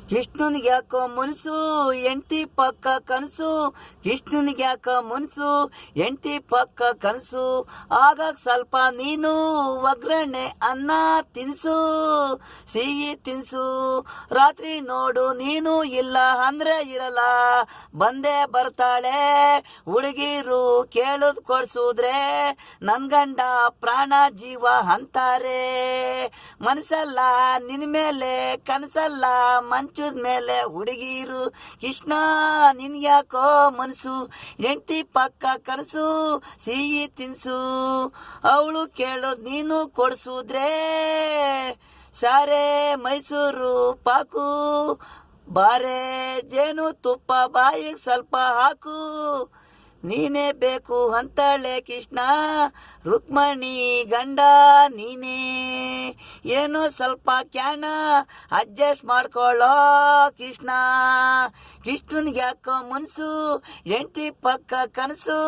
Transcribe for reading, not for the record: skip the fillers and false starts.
ಕೃಷ್ಣನಿಗೆ ಯಾಕೋ ಮನಸ್ಸು ಎಂಟಿ ಪಕ್ಕ ಕನಸು, ಕೃಷ್ಣನಿಗೆ ಯಾಕೋ ಮನಸ್ಸು ಎಂಟಿ ಪಕ್ಕ ಕನಸು. ಆಗಾಗ ಸ್ವಲ್ಪ ನೀನು ಒಗ್ಗರಣೆ ಅನ್ನ ತಿನ್ಸು, ಸಿಹಿ ತಿನ್ಸು. ರಾತ್ರಿ ನೋಡು ನೀನು ಇಲ್ಲ ಅಂದ್ರೆ ಇರಲ್ಲ, ಬಂದೇ ಬರ್ತಾಳೆ ಹುಡುಗಿರು ಕೇಳುದ್ ಕೊಡ್ಸುದ್ರೆ. ನನ್ ಗಂಡ ಪ್ರಾಣ ಜೀವ ಅಂತಾರೆ, ಮನಸ್ಸಲ್ಲ ನಿನ್ ಮೇಲೆ ಕನಸಲ್ಲ ಮಂಚದ ಮೇಲೆ ಹುಡುಗಿರು. ಕೃಷ್ಣ ನಿನ್ಗ್ಯಾಕೋ ಮನಸ್ಸು ಎಂಟಿ ಪಕ್ಕ ಕನಸು, ಸಿಹಿ ತಿನ್ಸು. ಅವಳು ಕೇಳೋದ್ ನೀನು ಕೊಡ್ಸುದ್ರೆ, ಸಾರೆ ಮೈಸೂರು ಪಾಕು, ಬಾರೆ ಜೇನು ತುಪ್ಪ ಬಾಯಿಗೆ ಸ್ವಲ್ಪ ಹಾಕು. ನೀನೇ ಬೇಕು ಅಂತಾಳೆ ಕೃಷ್ಣ, ರುಕ್ಮಣಿ ಗಂಡ ನೀನೇ. ಏನೋ ಸ್ವಲ್ಪ ಕ್ಯಾಣ ಅಡ್ಜಸ್ಟ್ ಮಾಡ್ಕೊಳ್ಳೋ ಕೃಷ್ಣ. ಕೃಷ್ಣನ್ಗೆ ಯಾಕೋ ಮನಸ್ಸು ಎಂಟಿ ಪಕ್ಕ ಕನಸು.